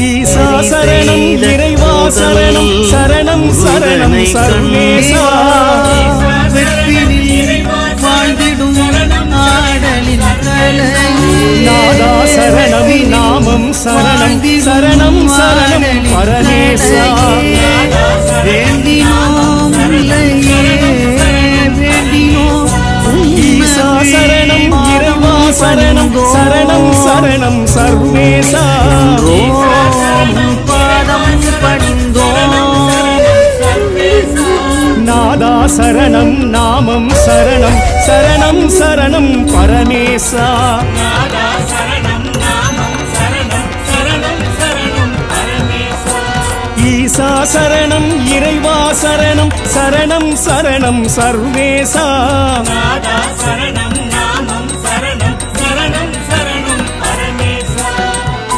ஈசா சரணம் இறைவா சரணம் சரணம் சரணம் சர்வேசா வாழ்ந்திடும் ஆடலின் நாதா சரணம் நாமம் சரணம் சரணம் சரணம் பரமேசா வேண்டினோம் ஈசா சரணம் இறைவா சரணம் சரணம் சரணம் சர்வேசா பாதம் பணிந்தோம் நாதா சரணம் நாமம் சரணம் சரணம் சரணம் பரமேசா ஈசா சரணம் இறைவா சரணம் சரணம் சரணம் சர்வேசா சரணம்